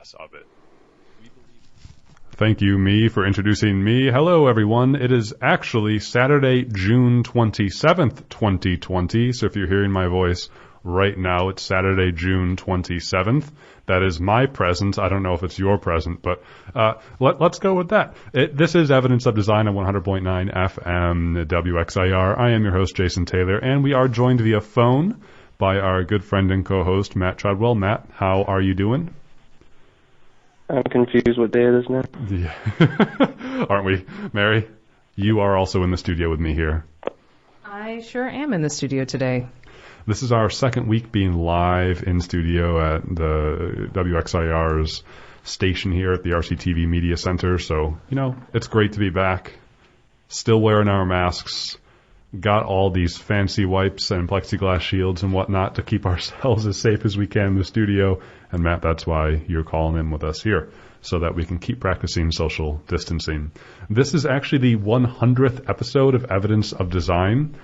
success of it. Thank you, me, for introducing me. Hello, everyone. It is actually Saturday, June 27th, 2020. So if you're hearing my voice right now, it's Saturday, June 27th. That is my present. I don't know if it's your present, but let's go with that. This is Evidence of Design on 100.9 FM WXIR. I am your host, Jason Taylor, and we are joined via phone by our good friend and co-host, Matt Treadwell. Matt, how are you doing? I'm confused what day it is now. Yeah. Aren't we? Mary, you are also in the studio with me here. I sure am in the studio today. This is our second week being live in studio at the WXIR's station here at the RCTV Media Center. So, it's great to be back. Still wearing our masks. Got all these fancy wipes and plexiglass shields and whatnot to keep ourselves as safe as we can in the studio. And Matt, that's why you're calling in with us here, so that we can keep practicing social distancing. This is actually the 100th episode of Evidence of Design.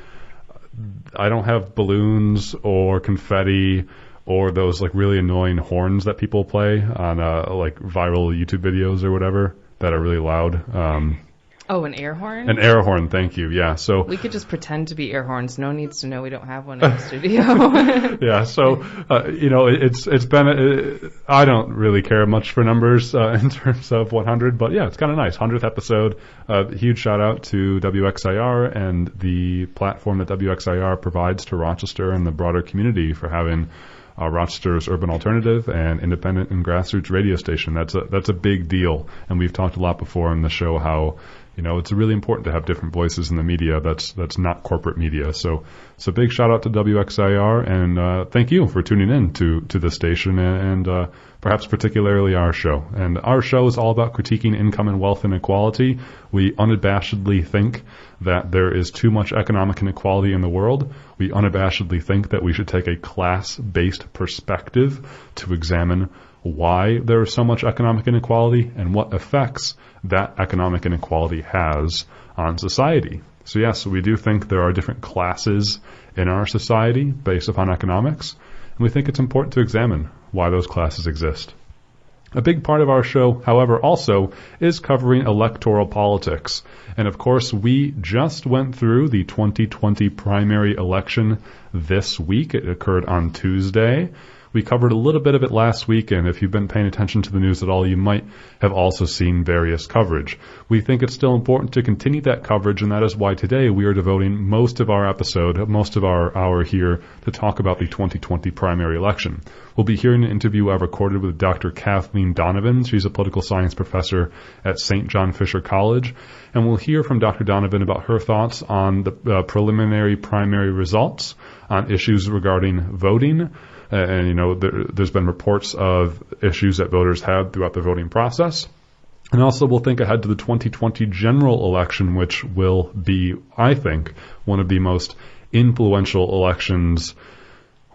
I don't have balloons or confetti or those really annoying horns that people play on viral YouTube videos or whatever that are really loud. An air horn? An air horn, thank you. Yeah, so we could just pretend to be air horns. No one needs to know we don't have one in the studio. Yeah, so it's been I don't really care much for numbers in terms of 100, but yeah, it's kind of nice. 100th episode. Huge shout out to WXIR and the platform that WXIR provides to Rochester and the broader community for having Rochester's urban alternative and independent and grassroots radio station. That's a big deal, and we've talked a lot before on the show how it's really important to have different voices in the media that's not corporate media. So big shout out to WXIR, and thank you for tuning in to the station and perhaps particularly our show. And our show is all about critiquing income and wealth inequality. We unabashedly think that there is too much economic inequality in the world. We unabashedly think that we should take a class-based perspective to examine why there is so much economic inequality and what effects that economic inequality has on society. So yes, we do think there are different classes in our society based upon economics, and we think it's important to examine why those classes exist. A big part of our show, however, also is covering electoral politics. And of course, we just went through the 2020 primary election this week. It occurred on Tuesday. We covered a little bit of it last week, and if you've been paying attention to the news at all, you might have also seen various coverage. We think it's still important to continue that coverage, and that is why today we are devoting most of our hour here to talk about the 2020 primary election. We'll be hearing an interview I recorded with Dr. Kathleen Donovan. She's a political science professor at St. John Fisher College, and we'll hear from Dr. Donovan about her thoughts on the preliminary primary results, on issues regarding voting. There's been reports of issues that voters had throughout the voting process. And also we'll think ahead to the 2020 general election, which will be, I think, one of the most influential elections,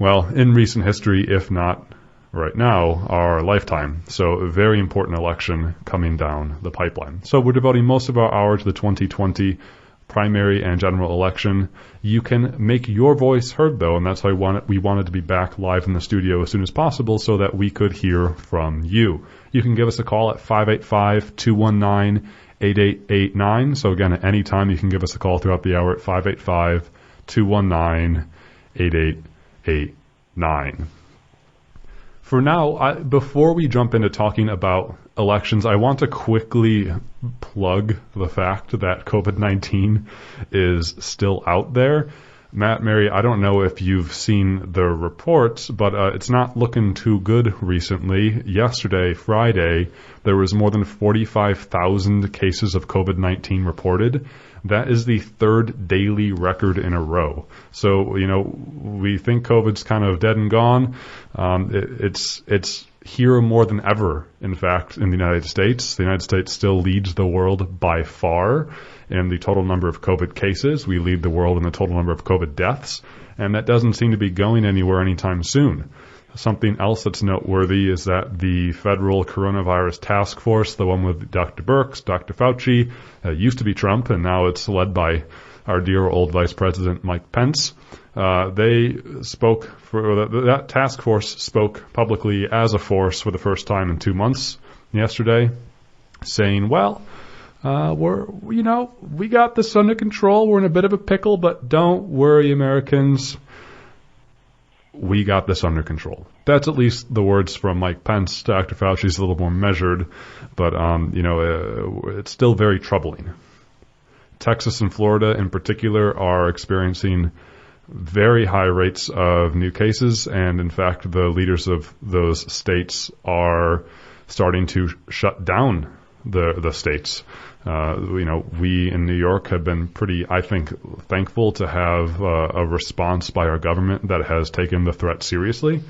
in recent history, if not right now, our lifetime. So a very important election coming down the pipeline. So we're devoting most of our hour to the 2020 primary and general election. You can make your voice heard, though, and that's why we wanted to be back live in the studio as soon as possible so that we could hear from you. You can give us a call at 585-219-8889. So again, at any time you can give us a call throughout the hour at 585-219-8889. For now, before we jump into talking about elections, I want to quickly plug the fact that COVID-19 is still out there. Matt, Mary, I don't know if you've seen the reports, but it's not looking too good recently. Yesterday, Friday, there was more than 45,000 cases of COVID-19 reported. That is the third daily record in a row. So, we think COVID's kind of dead and gone. It's here more than ever, in fact, in the United States. The United States still leads the world by far in the total number of COVID cases. We lead the world in the total number of COVID deaths, and that doesn't seem to be going anywhere anytime soon. Something else that's noteworthy is that the federal coronavirus task force, the one with Dr. Birx, Dr. Fauci, used to be Trump, and now it's led by our dear old Vice President Mike Pence. That task force spoke publicly as a force for the first time in 2 months yesterday, saying, well, we got this under control. We're in a bit of a pickle, but don't worry, Americans. We got this under control. That's at least the words from Mike Pence. Dr. Fauci's a little more measured, but it's still very troubling. Texas and Florida in particular are experiencing very high rates of new cases, and in fact, the leaders of those states are starting to shut down the states. We in New York have been pretty, I think, thankful to have a response by our government that has taken the threat seriously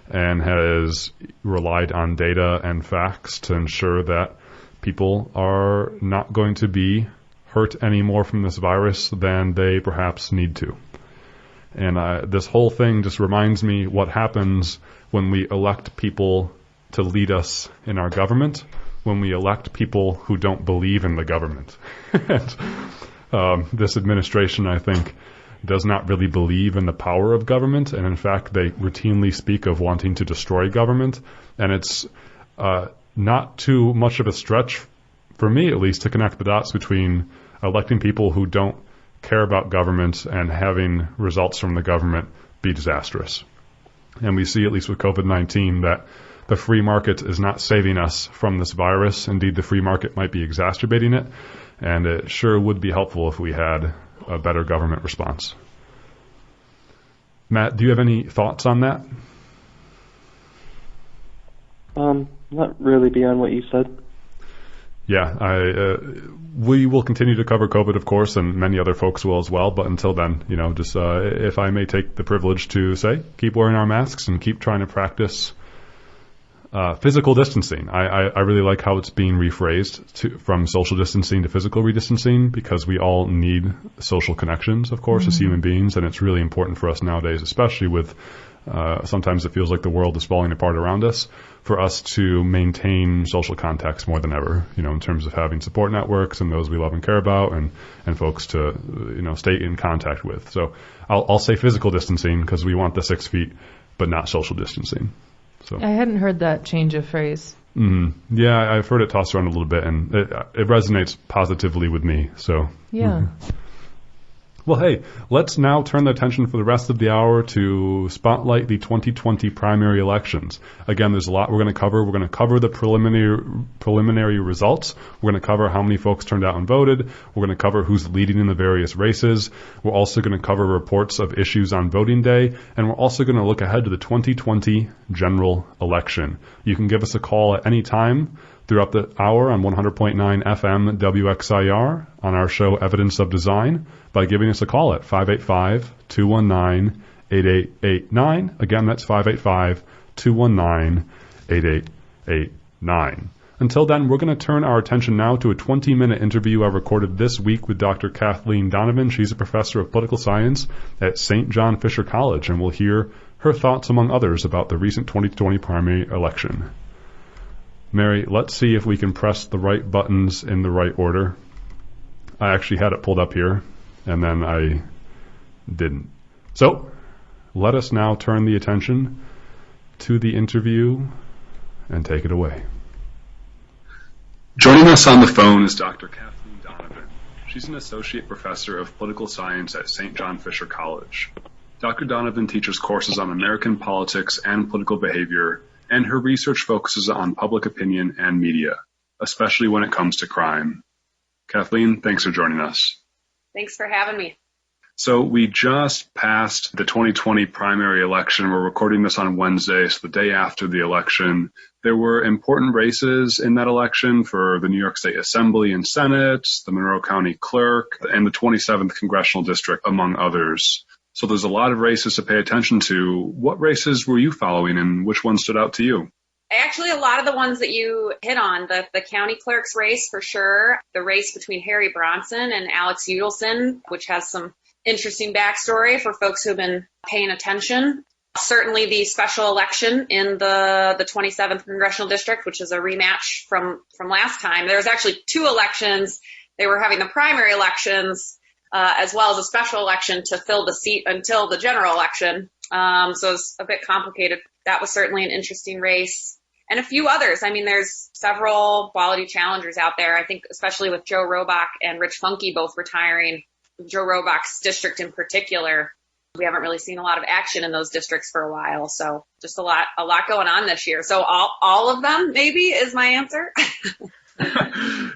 and has relied on data and facts to ensure that people are not going to be hurt any more from this virus than they perhaps need to. And this whole thing just reminds me what happens when we elect people to lead us in our government, when we elect people who don't believe in the government. This administration, I think, does not really believe in the power of government, and in fact, they routinely speak of wanting to destroy government, and it's not too much of a stretch, for me at least, to connect the dots between electing people who don't care about government and having results from the government be disastrous. And we see, at least with COVID-19, that the free market is not saving us from this virus. Indeed, the free market might be exacerbating it, and it sure would be helpful if we had a better government response. Matt, do you have any thoughts on that? Not really beyond what you said. Yeah, we will continue to cover COVID, of course, and many other folks will as well. But until then, just if I may take the privilege to say, keep wearing our masks and keep trying to practice physical distancing. I really like how it's being rephrased from social distancing to physical redistancing, because we all need social connections, of course, as human beings, and it's really important for us nowadays, especially with sometimes it feels like the world is falling apart around us, for us to maintain social contacts more than ever, in terms of having support networks and those we love and care about, and folks to, stay in contact with. So I'll say physical distancing because we want the 6 feet, but not social distancing. So I hadn't heard that change of phrase. Mm-hmm. Yeah, I've heard it tossed around a little bit, and it resonates positively with me. So yeah. Well, hey, let's now turn the attention for the rest of the hour to spotlight the 2020 primary elections. Again, there's a lot we're going to cover. We're going to cover the preliminary results. We're going to cover how many folks turned out and voted. We're going to cover who's leading in the various races. We're also going to cover reports of issues on voting day. And we're also going to look ahead to the 2020 general election. You can give us a call at any time throughout the hour on 100.9 FM WXIR on our show Evidence of Design by giving us a call at 585-219-8889. Again, that's 585-219-8889. Until then, we're going to turn our attention now to a 20-minute interview I recorded this week with Dr. Kathleen Donovan. She's a professor of political science at St. John Fisher College, and we'll hear her thoughts, among others, about the recent 2020 primary election. Mary, let's see if we can press the right buttons in the right order. I actually had it pulled up here, and then I didn't. So, let us now turn the attention to the interview and take it away. Joining us on the phone is Dr. Kathleen Donovan. She's an associate professor of political science at St. John Fisher College. Dr. Donovan teaches courses on American politics and political behavior, and her research focuses on public opinion and media, especially when it comes to crime. Kathleen, thanks for joining us. Thanks for having me. So we just passed the 2020 primary election. We're recording this on Wednesday, so the day after the election. There were important races in that election for the New York State Assembly and Senate, the Monroe County Clerk, and the 27th Congressional District, among others. So there's a lot of races to pay attention to. What races were you following, and which ones stood out to you? Actually, a lot of the ones that you hit on, the county clerk's race for sure, the race between Harry Bronson and Alex Udelson, which has some interesting backstory for folks who've been paying attention. Certainly the special election in the 27th Congressional District, which is a rematch from last time. There was actually two elections. They were having the primary elections as well as a special election to fill the seat until the general election. So it's a bit complicated. That was certainly an interesting race. And a few others. I mean, there's several quality challengers out there. I think especially with Joe Robach and Rich Funke both retiring, Joe Robach's district in particular. We haven't really seen a lot of action in those districts for a while. So just a lot going on this year. So all of them maybe is my answer.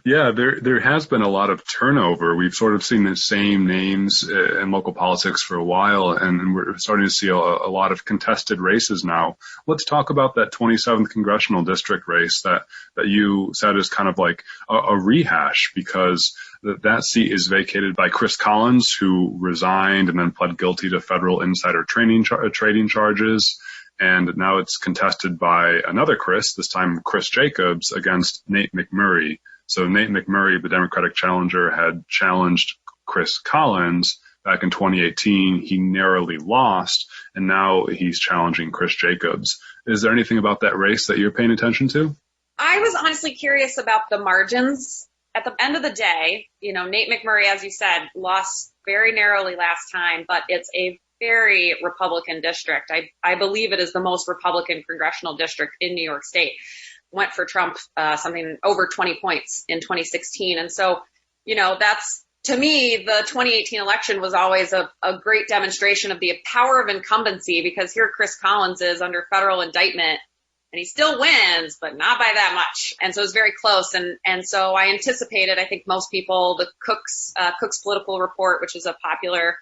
Yeah, there has been a lot of turnover. We've sort of seen the same names in local politics for a while, and we're starting to see a lot of contested races now. Let's talk about that 27th congressional district race that you said is kind of like a rehash, because that seat is vacated by Chris Collins, who resigned and then pled guilty to federal insider trading charges. And now it's contested by another Chris, this time Chris Jacobs, against Nate McMurray. So Nate McMurray, the Democratic challenger, had challenged Chris Collins back in 2018. He narrowly lost, and now he's challenging Chris Jacobs. Is there anything about that race that you're paying attention to? I was honestly curious about the margins. At the end of the day, Nate McMurray, as you said, lost very narrowly last time, but it's a very Republican district. I believe it is the most Republican congressional district in New York State. Went for Trump something over 20 points in 2016. And so, that's, to me, the 2018 election was always a great demonstration of the power of incumbency, because here Chris Collins is under federal indictment and he still wins, but not by that much. And so it was very close. And so I anticipated, I think most people, the Cook's Political Report, which is a popular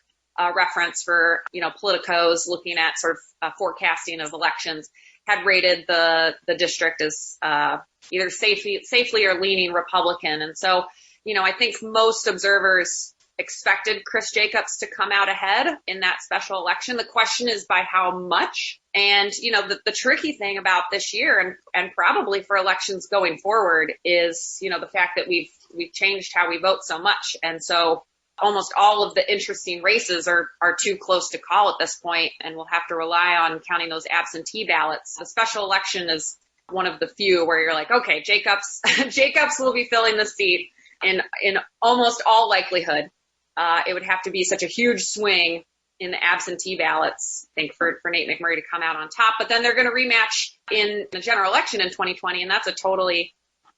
reference for, politicos looking at sort of forecasting of elections, had rated the district as either safely or leaning Republican. And so, I think most observers expected Chris Jacobs to come out ahead in that special election. The question is by how much. And, the tricky thing about this year and probably for elections going forward is, the fact that we've changed how we vote so much. And so almost all of the interesting races are too close to call at this point, and we'll have to rely on counting those absentee ballots. The special election is one of the few where you're like, okay, Jacobs will be filling the seat in almost all likelihood. It would have to be such a huge swing in the absentee ballots, I think, for Nate McMurray to come out on top. But then they're going to rematch in the general election in 2020, and that's a totally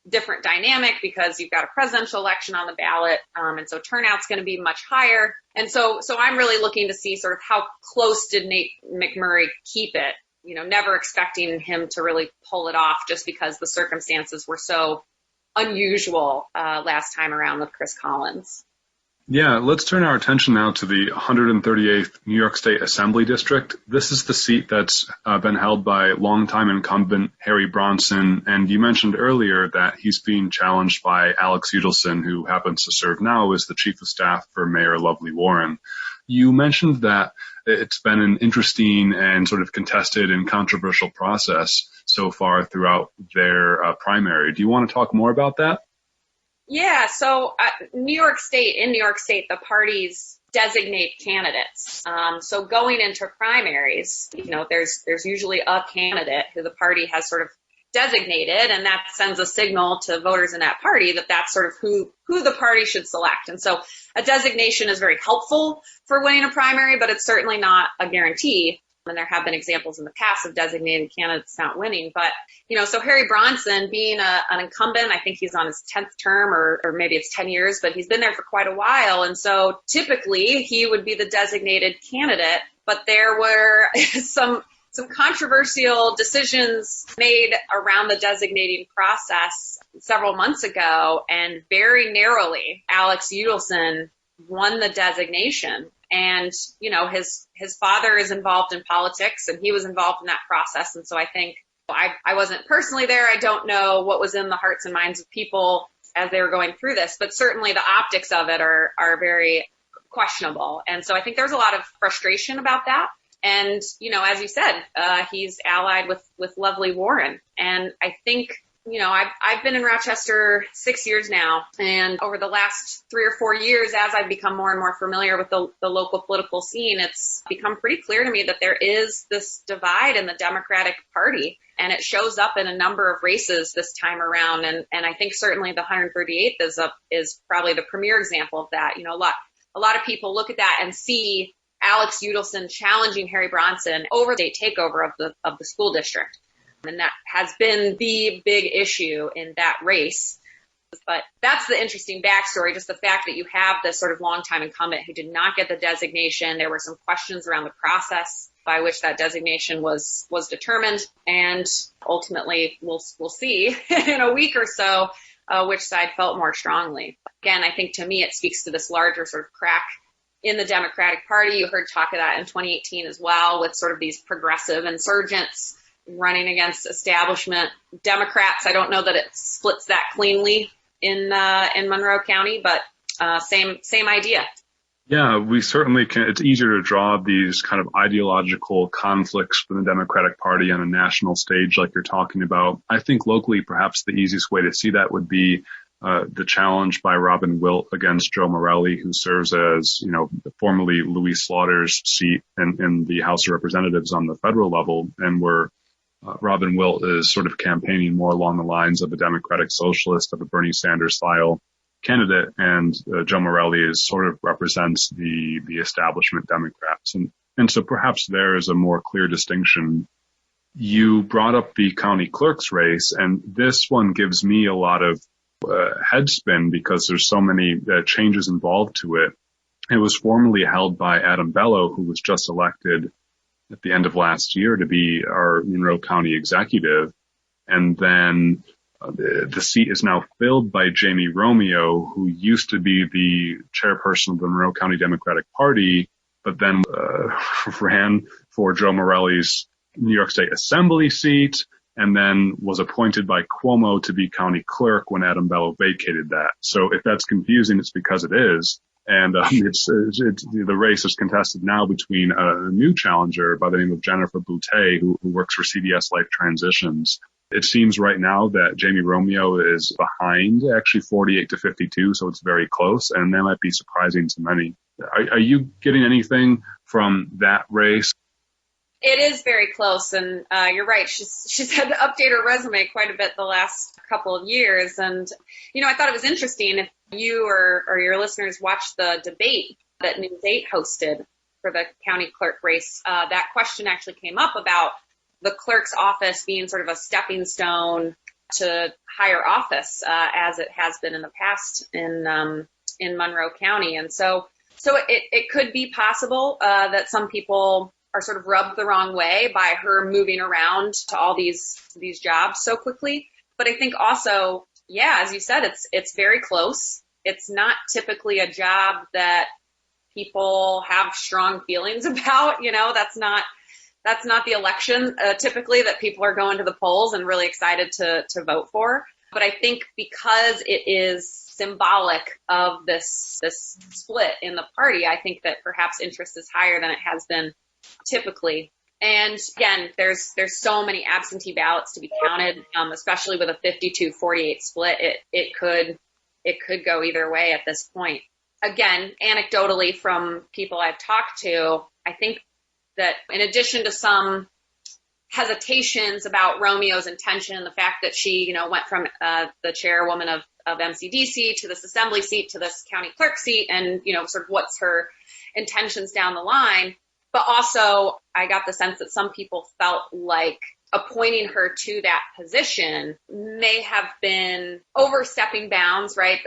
different dynamic because you've got a presidential election on the ballot. And so turnout's going to be much higher. And so I'm really looking to see sort of how close did Nate McMurray keep it, never expecting him to really pull it off just because the circumstances were so unusual last time around with Chris Collins. Yeah, let's turn our attention now to the 138th New York State Assembly District. This is the seat that's been held by longtime incumbent Harry Bronson, and you mentioned earlier that he's being challenged by Alex Udelson, who happens to serve now as the Chief of Staff for Mayor Lovely Warren. You mentioned that it's been an interesting and sort of contested and controversial process so far throughout their primary. Do you want to talk more about that? Yeah, so in New York State, the parties designate candidates. So going into primaries, there's usually a candidate who the party has sort of designated, and that sends a signal to voters in that party that that's sort of who the party should select. And so a designation is very helpful for winning a primary, but it's certainly not a guarantee. And there have been examples in the past of designated candidates not winning. But, so Harry Bronson being an incumbent, I think he's on his 10th term or maybe it's 10 years, but he's been there for quite a while. And so typically he would be the designated candidate. But there were some controversial decisions made around the designating process several months ago. And very narrowly, Alex Udelson won the designation. And, his father is involved in politics and he was involved in that process. And so I think I wasn't personally there. I don't know what was in the hearts and minds of people as they were going through this, but certainly the optics of it are very questionable. And so I think there's a lot of frustration about that. And, as you said, he's allied with Lovely Warren. And I think I've been in Rochester 6 years now, and over the last 3 or 4 years, as I've become more and more familiar with the local political scene, it's become pretty clear to me that there is this divide in the Democratic Party, and it shows up in a number of races this time around. And I think certainly the 138th is probably the premier example of that. A lot of people look at that and see Alex Udelson challenging Harry Bronson over the takeover of the school district. And that has been the big issue in that race. But that's the interesting backstory, just the fact that you have this sort of longtime incumbent who did not get the designation. There were some questions around the process by which that designation was determined. And ultimately, we'll see in a week or so which side felt more strongly. Again, I think to me it speaks to this larger sort of crack in the Democratic Party. You heard talk of that in 2018 as well, with sort of these progressive insurgents running against establishment Democrats. I don't know that it splits that cleanly in Monroe County, but same idea. Yeah, we certainly can. It's easier to draw these kind of ideological conflicts for the Democratic Party on a national stage like you're talking about. I think locally, perhaps the easiest way to see that would be the challenge by Robin Wilt against Joe Morelli, who serves as, formerly Louis Slaughter's seat in the House of Representatives on the federal level, and where Robin Wilt is sort of campaigning more along the lines of a Democratic Socialist, of a Bernie Sanders style candidate, and Joe Morelli sort of represents the establishment Democrats. And so perhaps there is a more clear distinction. You brought up the county clerk's race, and this one gives me a lot of head spin because there's so many changes involved to it. It was formerly held by Adam Bello, who was just elected at the end of last year to be our Monroe County executive. And then the seat is now filled by Jamie Romeo, who used to be the chairperson of the Monroe County Democratic Party, but then ran for Joe Morelli's New York State Assembly seat, and then was appointed by Cuomo to be county clerk when Adam Bello vacated that. So if that's confusing, it's because it is. And the race is contested now between a new challenger by the name of Jennifer Boutte, who works for CBS Life Transitions. It seems right now that Jamie Romeo is behind, actually 48-52, so it's very close, and that might be surprising to many. Are you getting anything from that race? It is very close, and you're right. She's had to update her resume quite a bit the last couple of years. And, I thought it was interesting if you or your listeners watched the debate that News 8 hosted for the county clerk race. That question actually came up about the clerk's office being sort of a stepping stone to higher office, as it has been in the past in Monroe County. And so it could be possible that some people are sort of rubbed the wrong way by her moving around to all these jobs so quickly. But I think also, yeah, as you said, it's very close. It's not typically a job that people have strong feelings about. That's not the election typically that people are going to the polls and really excited to vote for. But I think because it is symbolic of this split in the party, I think that perhaps interest is higher than it has been typically. And again, there's so many absentee ballots to be counted, especially with a 52-48 split. It could go either way at this point. Again, anecdotally from people I've talked to, I think that in addition to some hesitations about Romeo's intention, the fact that she, went from the chairwoman of MCDC to this assembly seat to this county clerk seat, and, sort of what's her intentions down the line. But also, I got the sense that some people felt like appointing her to that position may have been overstepping bounds, right?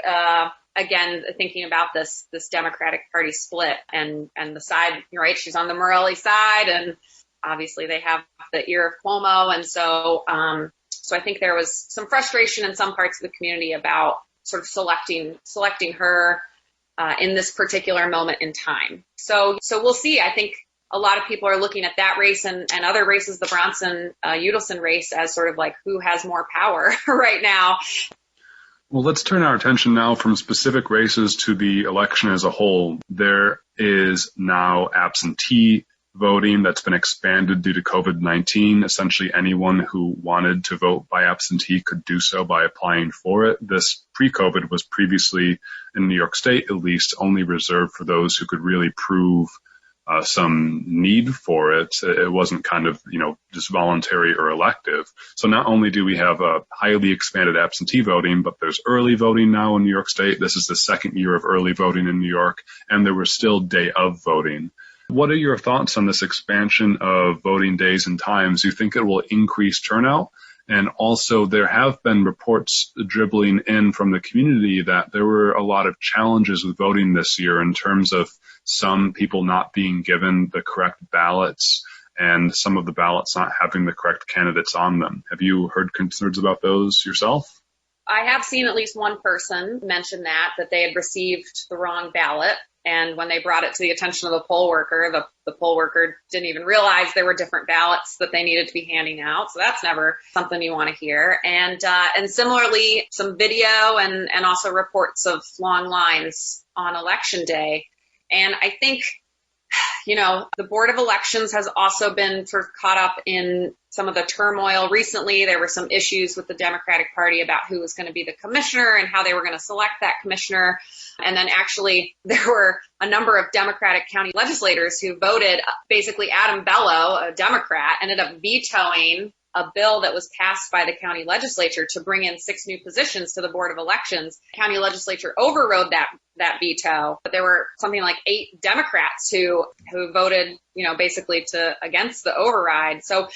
Again, thinking about this Democratic Party split and the side, right? She's on the Morelli side, and obviously they have the ear of Cuomo. And so I think there was some frustration in some parts of the community about sort of selecting her in this particular moment in time. So we'll see. I think a lot of people are looking at that race and other races, the Bronson-Udelson race, as sort of like who has more power right now. Well, let's turn our attention now from specific races to the election as a whole. There is now absentee voting that's been expanded due to COVID-19. Essentially, anyone who wanted to vote by absentee could do so by applying for it. This pre-COVID was previously, in New York State at least, only reserved for those who could really prove some need for it. It wasn't kind of, just voluntary or elective. So not only do we have a highly expanded absentee voting, but there's early voting now in New York State. This is the second year of early voting in New York, and there was still day of voting. What are your thoughts on this expansion of voting days and times? Do you think it will increase turnout? And also, there have been reports dribbling in from the community that there were a lot of challenges with voting this year in terms of some people not being given the correct ballots and some of the ballots not having the correct candidates on them. Have you heard concerns about those yourself? I have seen at least one person mention that they had received the wrong ballot. And when they brought it to the attention of the poll worker, the poll worker didn't even realize there were different ballots that they needed to be handing out. So that's never something you want to hear. And similarly, some video and also reports of long lines on election day. And I think, the Board of Elections has also been sort of caught up in some of the turmoil recently. There were some issues with the Democratic Party about who was going to be the commissioner and how they were going to select that commissioner. And then actually there were a number of Democratic county legislators who voted. Basically, Adam Bello, a Democrat, ended up vetoing a bill that was passed by the county legislature to bring in 6 new positions to the Board of Elections. The county legislature overrode that veto, but there were something like 8 Democrats who voted, basically against the override. So,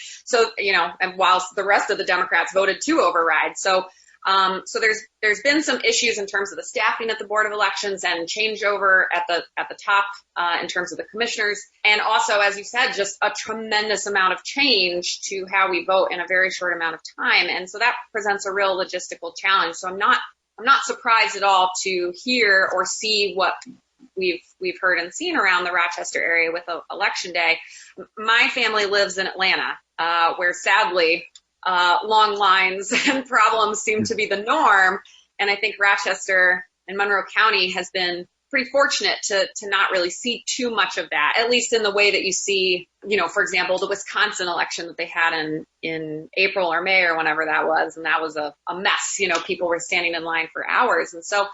and whilst the rest of the Democrats voted to override. So there's been some issues in terms of the staffing at the Board of Elections and changeover at the top in terms of the commissioners. And also, as you said, just a tremendous amount of change to how we vote in a very short amount of time. And so that presents a real logistical challenge. So I'm not surprised at all to hear or see what we've heard and seen around the Rochester area with election day. My family lives in Atlanta, where sadly, long lines and problems seem to be the norm. And I think Rochester and Monroe County has been pretty fortunate to not really see too much of that, at least in the way that you see, for example, the Wisconsin election that they had in April or May or whenever that was. And that was a mess. People were standing in line for hours. And so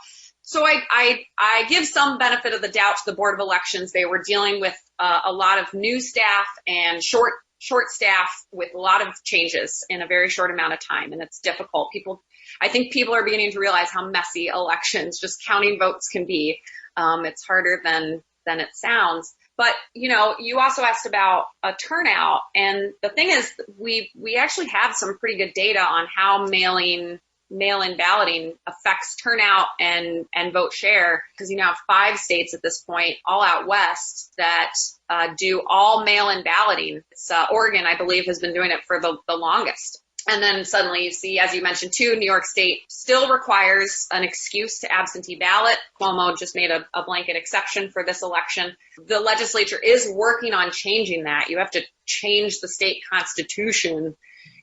I give some benefit of the doubt to the Board of Elections. They were dealing with a lot of new staff and short staff with a lot of changes in a very short amount of time. And it's difficult. I think people are beginning to realize how messy elections, just counting votes, can be. It's harder than it sounds. But, you also asked about a turnout. And the thing is, we actually have some pretty good data on how mail-in balloting affects turnout and vote share, because you now have 5 states at this point, all out west, that do all mail-in balloting. It's Oregon, I believe, has been doing it for the longest. And then suddenly you see, as you mentioned too, New York State still requires an excuse to absentee ballot. Cuomo just made a blanket exception for this election. The legislature is working on changing that. You have to change the state constitution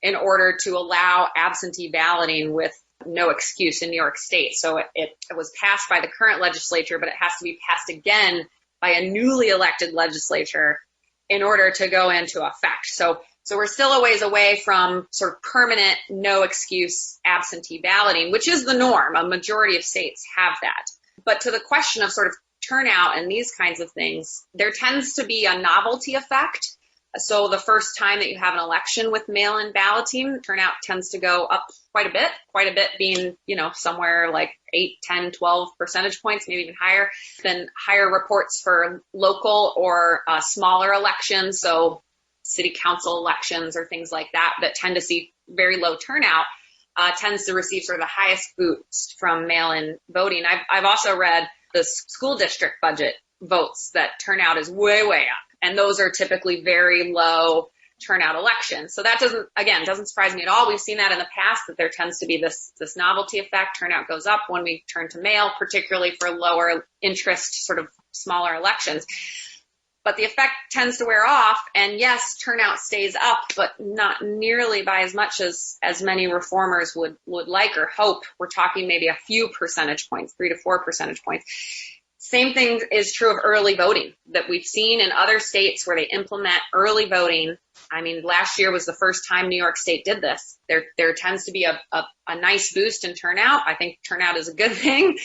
in order to allow absentee balloting with no excuse in New York State. So it was passed by the current legislature, but it has to be passed again by a newly elected legislature in order to go into effect. So we're still a ways away from sort of permanent, no excuse absentee balloting, which is the norm. A majority of states have that. But to the question of sort of turnout and these kinds of things, there tends to be a novelty effect. So the first time that you have an election with mail-in balloting, turnout tends to go up quite a bit being, somewhere like 8, 10, 12 percentage points, maybe even higher. Then higher reports for local or smaller elections. So city council elections or things like that tend to see very low turnout, tends to receive sort of the highest boost from mail-in voting. I've also read the school district budget votes that turnout is way up. And those are typically very low turnout elections. So that doesn't surprise me at all. We've seen that in the past, that there tends to be this novelty effect. Turnout goes up when we turn to mail, particularly for lower interest, sort of smaller elections. But the effect tends to wear off. And yes, turnout stays up, but not nearly by as much as many reformers would like or hope. We're talking maybe a few percentage points, 3 to 4 percentage points. Same thing is true of early voting that we've seen in other states where they implement early voting. I mean, last year was the first time New York State did this. There tends to be a nice boost in turnout. I think turnout is a good thing.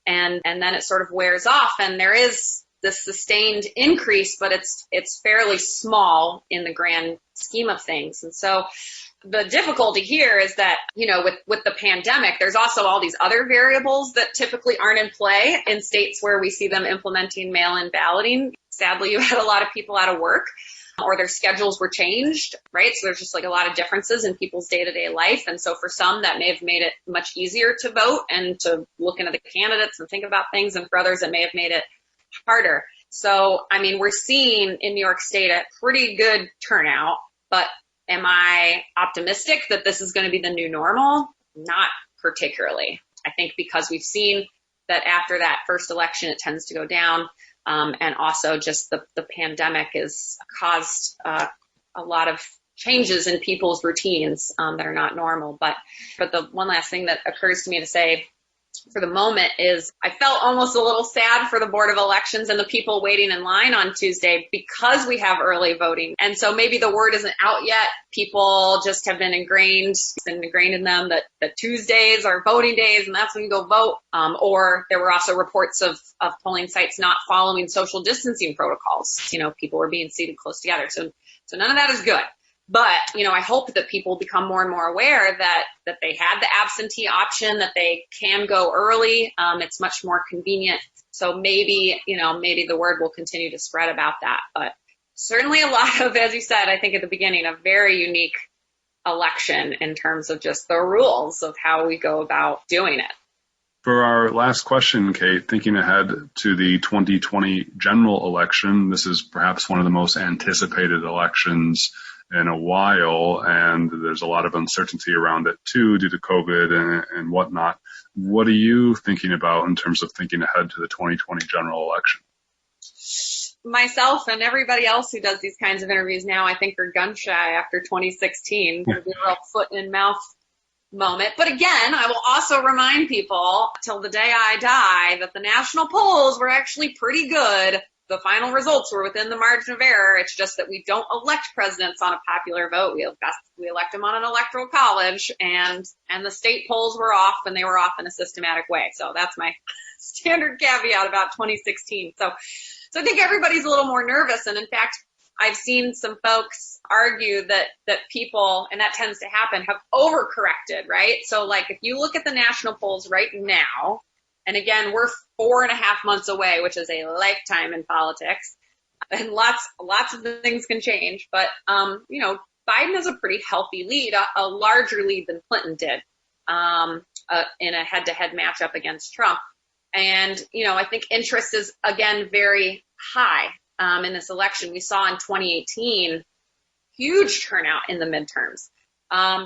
And then it sort of wears off, and there is this sustained increase, but it's fairly small in the grand scheme of things. And so the difficulty here is that, with the pandemic, there's also all these other variables that typically aren't in play in states where we see them implementing mail-in balloting. Sadly, you had a lot of people out of work, or their schedules were changed, right? So there's just like a lot of differences in people's day-to-day life. And so for some, that may have made it much easier to vote and to look into the candidates and think about things. And for others, it may have made it harder. So, I mean, we're seeing in New York State a pretty good turnout, but am I optimistic that this is going to be the new normal? Not particularly. I think because we've seen that after that first election, it tends to go down. And also just the pandemic has caused a lot of changes in people's routines that are not normal. But the one last thing that occurs to me to say for the moment is I felt almost a little sad for the Board of Elections and the people waiting in line on Tuesday because we have early voting. And so maybe the word isn't out yet. People just have been ingrained in them that Tuesdays are voting days and that's when you go vote. Or there were also reports of polling sites not following social distancing protocols. People were being seated close together. So none of that is good. But, I hope that people become more and more aware that they have the absentee option, that they can go early. It's much more convenient. So maybe the word will continue to spread about that. But certainly a lot of, as you said, I think at the beginning, a very unique election in terms of just the rules of how we go about doing it. For our last question, Kate, thinking ahead to the 2020 general election, this is perhaps one of the most anticipated elections in a while, and there's a lot of uncertainty around it too due to COVID and whatnot. What are you thinking about in terms of thinking ahead to the 2020 general election? Myself and everybody else who does these kinds of interviews now, I think, are gun shy after 2016. It'll be a real foot in mouth moment. But again, I will also remind people till the day I die that the national polls were actually pretty good. The final results were within the margin of error. It's just that we don't elect presidents on a popular vote. We elect them on an electoral college, and the state polls were off, and they were off in a systematic way. So that's my standard caveat about 2016. So I think everybody's a little more nervous. And in fact, I've seen some folks argue that people, and that tends to happen, have overcorrected, right? So like if you look at the national polls right now, and again, we're 4.5 months away, which is a lifetime in politics, and lots of things can change. But, Biden has a pretty healthy lead, a larger lead than Clinton did in a head-to-head matchup against Trump. And, I think interest is, again, very high in this election. We saw in 2018 huge turnout in the midterms,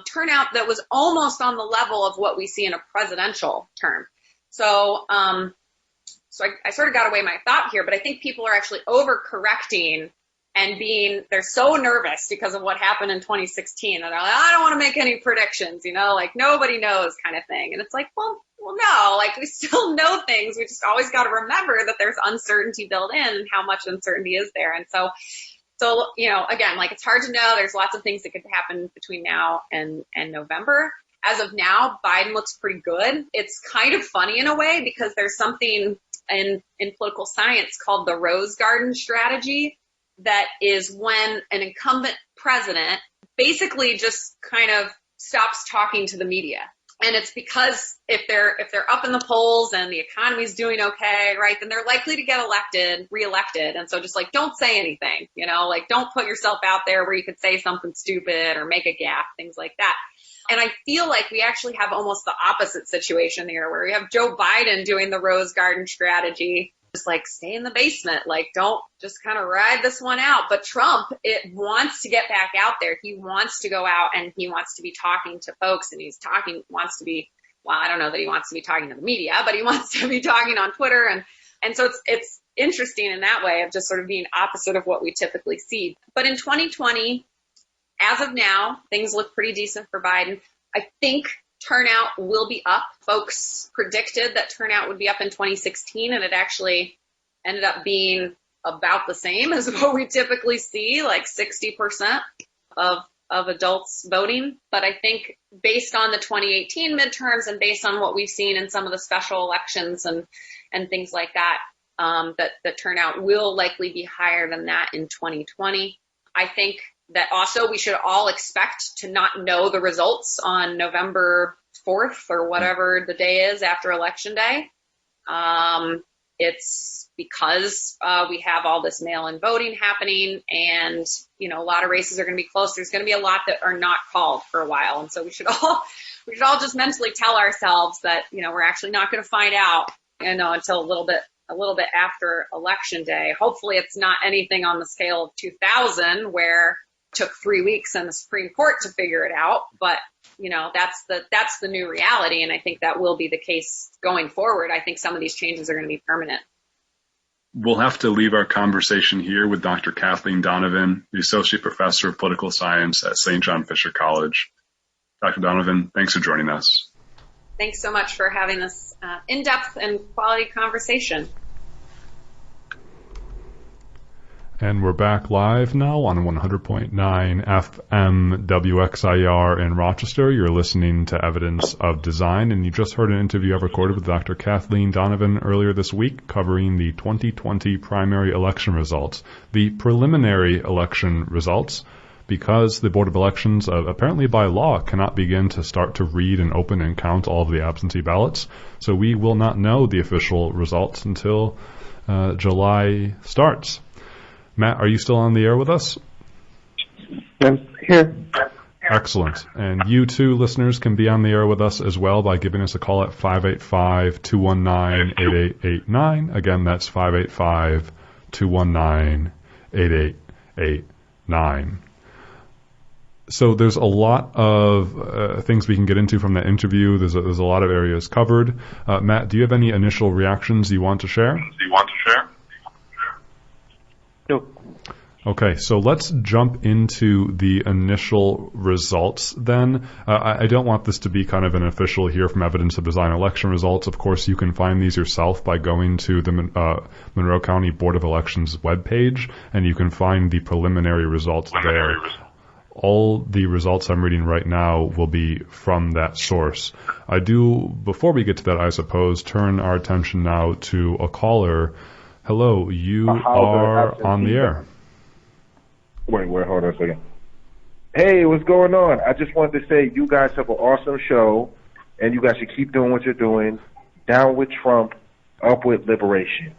turnout that was almost on the level of what we see in a presidential term. So I sort of got away my thought here, but I think people are actually overcorrecting and they're so nervous because of what happened in 2016. And they're like, I don't want to make any predictions, like nobody knows kind of thing. And it's like, well, no, like we still know things. We just always got to remember that there's uncertainty built in and how much uncertainty is there. And so, again, like it's hard to know. There's lots of things that could happen between now and November. As of now, Biden looks pretty good. It's kind of funny in a way because there's something in political science called the Rose Garden strategy that is when an incumbent president basically just kind of stops talking to the media. And it's because if they're up in the polls and the economy's doing okay, right, then they're likely to get reelected. And so just like, don't say anything, like don't put yourself out there where you could say something stupid or make a gaffe, things like that. And I feel like we actually have almost the opposite situation here where we have Joe Biden doing the Rose Garden strategy, just like stay in the basement, like don't just kind of ride this one out. But Trump, it wants to get back out there. He wants to go out and he wants to be talking to folks and I don't know that he wants to be talking to the media, but he wants to be talking on Twitter. And so it's interesting in that way of just sort of being opposite of what we typically see. But in 2020, as of now, things look pretty decent for Biden. I think turnout will be up. Folks predicted that turnout would be up in 2016, and it actually ended up being about the same as what we typically see, like 60% of adults voting. But I think based on the 2018 midterms and based on what we've seen in some of the special elections and things like that, that the turnout will likely be higher than that in 2020. I think that also we should all expect to not know the results on November 4th or whatever the day is after Election Day. It's because we have all this mail-in voting happening, and a lot of races are going to be close. There's going to be a lot that are not called for a while, and so we should all just mentally tell ourselves that we're actually not going to find out until a little bit after Election Day. Hopefully, it's not anything on the scale of 2000 where it took 3 weeks in the Supreme Court to figure it out, but that's the new reality, and I think that will be the case going forward. I think some of these changes are going to be permanent. We'll have to leave our conversation here with Dr. Kathleen Donovan, the Associate Professor of Political Science at St. John Fisher College. Dr. Donovan, thanks for joining us. Thanks so much for having this in-depth and quality conversation. And we're back live now on 100.9 FM WXIR in Rochester. You're listening to Evidence of Design, and you just heard an interview I recorded with Dr. Kathleen Donovan earlier this week covering the 2020 primary election results, the preliminary election results, because the Board of Elections, apparently by law, cannot begin to start to read and open and count all of the absentee ballots. So we will not know the official results until July starts. Matt, are you still on the air with us? I'm here. Excellent. And you too, listeners, can be on the air with us as well by giving us a call at 585-219-8889. Again, that's 585-219-8889. So there's a lot of things we can get into from that interview. There's a lot of areas covered. Matt, do you have any initial reactions you want to share? No. Okay, so let's jump into the initial results then. I don't want this to be kind of an official here from Evidence of Design election results. Of course, you can find these yourself by going to the Monroe County Board of Elections webpage, and you can find the preliminary results there. All the results I'm reading right now will be from that source. I do, before we get to that, I suppose, turn our attention now to a caller. Hello, you are on the air. Wait, hold on a second. Hey, what's going on? I just wanted to say you guys have an awesome show, and you guys should keep doing what you're doing. Down with Trump, up with liberation.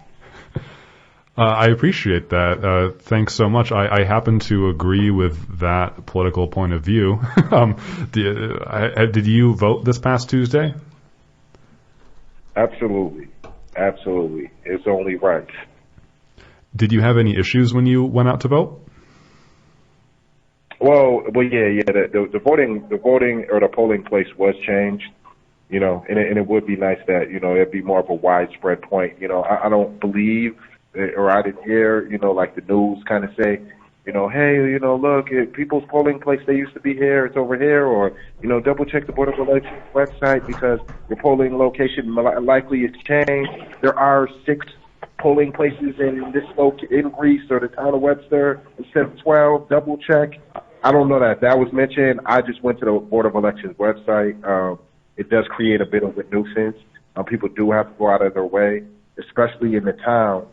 I appreciate that. Thanks so much. I happen to agree with that political point of view. Did you vote this past Tuesday? Absolutely. It's only right. Did you have any issues when you went out to vote? Well, yeah. The voting or the polling place was changed, and it would be nice that it'd be more of a widespread point. I don't believe, or I didn't hear, like the news kind of say, hey, look, people's polling place, they used to be here, it's over here, or, double check the Board of Elections website because your polling location likely is changed. There are 6 polling places in Greece or the town of Webster instead of 12. Double check. I don't know that was mentioned. I just went to the Board of Elections website. It does create a bit of a nuisance. People do have to go out of their way, especially in the towns.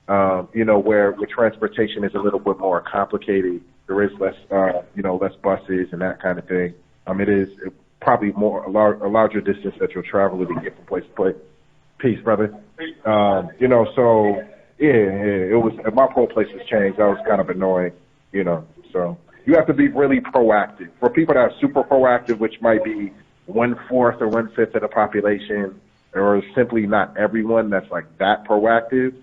Where transportation is a little bit more complicated. There is less buses and that kind of thing. It is probably a larger distance that you'll travel to get from place to place. Peace, brother. So it was, my poll place was changed. That was kind of annoying, so you have to be really proactive. For people that are super proactive, which might be 1/4 or 1/5 of the population, or simply not everyone that's like that proactive,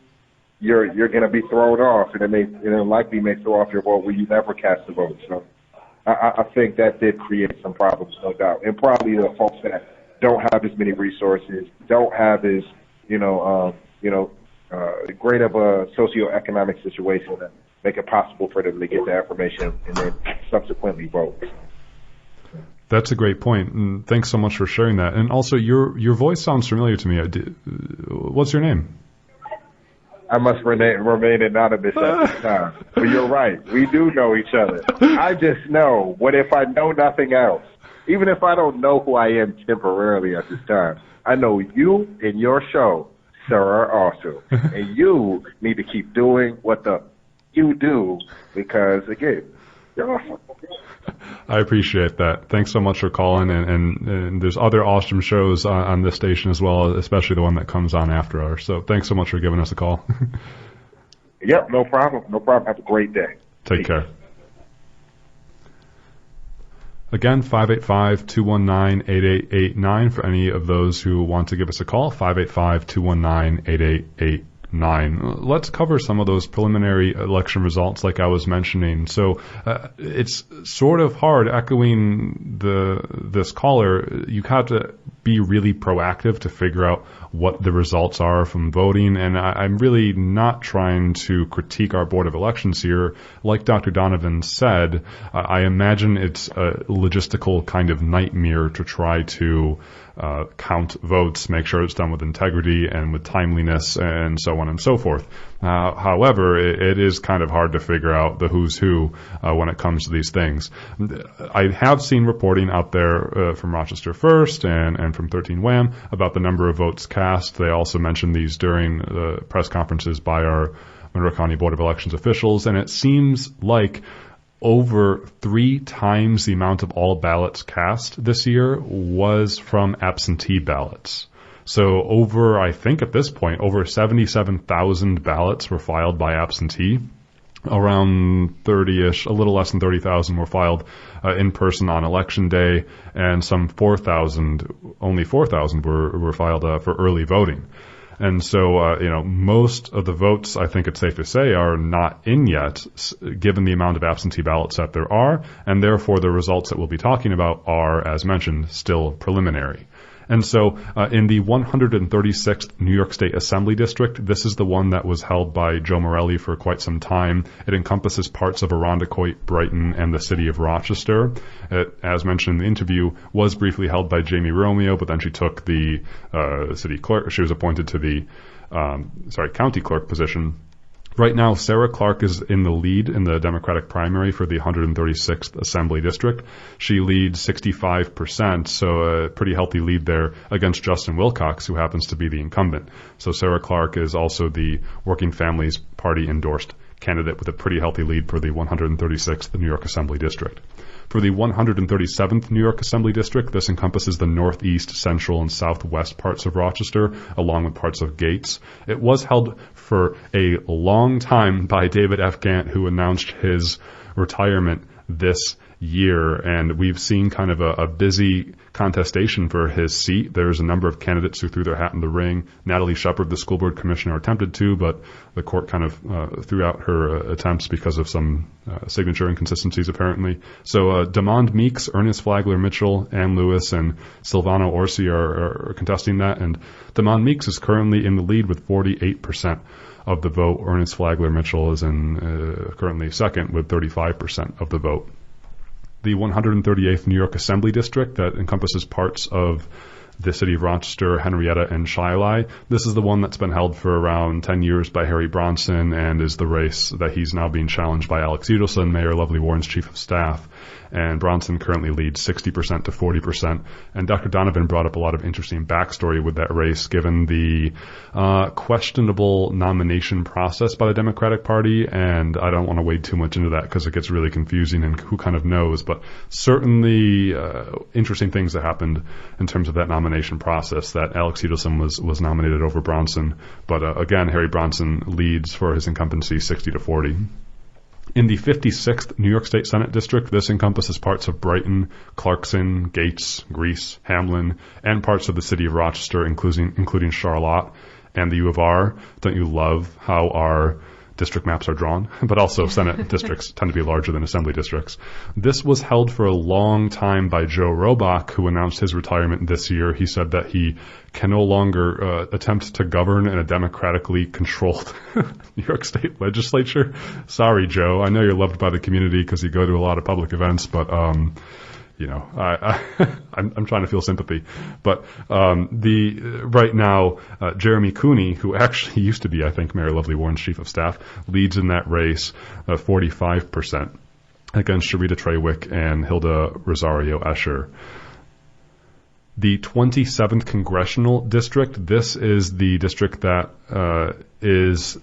you're going to be thrown off, and it'll likely may throw off your vote where you never cast a vote. So I think that did create some problems, no doubt. And probably the folks that don't have as many resources, don't have as, great of a socioeconomic situation that make it possible for them to get the information and then subsequently vote. That's a great point, and thanks so much for sharing that. And also, your voice sounds familiar to me. What's your name? I must remain anonymous at this time. But you're right. We do know each other. I just know what if I know nothing else. Even if I don't know who I am temporarily at this time, I know you and your show, sir, are awesome. And you need to keep doing what you do because, again, you're awesome. I appreciate that. Thanks so much for calling. And there's other awesome shows on this station as well, especially the one that comes on after ours. So thanks so much for giving us a call. Yep, no problem. No problem. Have a great day. Take care. Again, 585-219-8889 for any of those who want to give us a call, 585-219-8889. Let's cover some of those preliminary election results like I was mentioning. So it's sort of hard echoing this caller. You have to be really proactive to figure out what the results are from voting. And I'm really not trying to critique our Board of Elections here. Like Dr. Donovan said, I imagine it's a logistical kind of nightmare to try to count votes, make sure it's done with integrity and with timeliness and so on and so forth. However, it is kind of hard to figure out the who's who when it comes to these things. I have seen reporting out there from Rochester First and from 13 WHAM about the number of votes cast. They also mentioned these during the press conferences by our Monroe County Board of Elections officials, and it seems like over 3 times the amount of all ballots cast this year was from absentee ballots. So I think at this point, over 77,000 ballots were filed by absentee. Around 30-ish, a little less than 30,000 were filed in person on election day, and some 4,000, only 4,000 were filed for early voting. And so, most of the votes, I think it's safe to say, are not in yet, given the amount of absentee ballots that there are, and therefore the results that we'll be talking about are, as mentioned, still preliminary. And so in the 136th New York State Assembly District, this is the one that was held by Joe Morelli for quite some time. It encompasses parts of Irondequoit, Brighton, and the city of Rochester. It, as mentioned in the interview, was briefly held by Jamie Romeo, but then she took the city clerk. She was appointed to the county clerk position. Right now, Sarah Clark is in the lead in the Democratic primary for the 136th Assembly District. She leads 65%, so a pretty healthy lead there against Justin Wilcox, who happens to be the incumbent. So Sarah Clark is also the Working Families Party endorsed candidate with a pretty healthy lead for the 136th New York Assembly District. For the 137th New York Assembly District, this encompasses the northeast, central, and southwest parts of Rochester, along with parts of Gates. It was held for a long time by David F. Gant, who announced his retirement this year, and we've seen kind of a busy contestation for his seat. There's a number of candidates who threw their hat in the ring. Natalie Shepard, the school board commissioner, attempted to, but the court kind of threw out her attempts because of some signature inconsistencies, apparently. So Demond Meeks, Ernest Flagler Mitchell, Ann Lewis, and Silvano Orsi are contesting that, and Demond Meeks is currently in the lead with 48% of the vote. Ernest Flagler Mitchell is currently second with 35% of the vote. The 138th New York Assembly District that encompasses parts of the city of Rochester, Henrietta, and Shiloh. This is the one that's been held for around 10 years by Harry Bronson and is the race that he's now being challenged by Alex Udelson, Mayor Lovely Warren's chief of staff. And Bronson currently leads 60% to 40%. And Dr. Donovan brought up a lot of interesting backstory with that race, given the questionable nomination process by the Democratic Party. And I don't want to wade too much into that because it gets really confusing and who kind of knows. But certainly interesting things that happened in terms of that nomination process, that Alex Udelson was nominated over Bronson. But again, Harry Bronson leads for his incumbency 60 to 40. In the 56th New York State Senate District, this encompasses parts of Brighton, Clarkson, Gates, Greece, Hamlin, and parts of the city of Rochester, including Charlotte and the U of R. Don't you love how our district maps are drawn? But also Senate districts tend to be larger than assembly districts. This was held for a long time by Joe Robach, who announced his retirement this year. He said that he can no longer attempt to govern in a democratically controlled New York State legislature. Sorry, Joe. I know you're loved by the community because you go to a lot of public events, but I'm trying to feel sympathy, but right now Jeremy Cooney, who actually used to be, I think, Mayor Lovely Warren's chief of staff, leads in that race 45% against Sharita Trawick and Hilda Rosario Escher. The 27th Congressional District, this is the district that is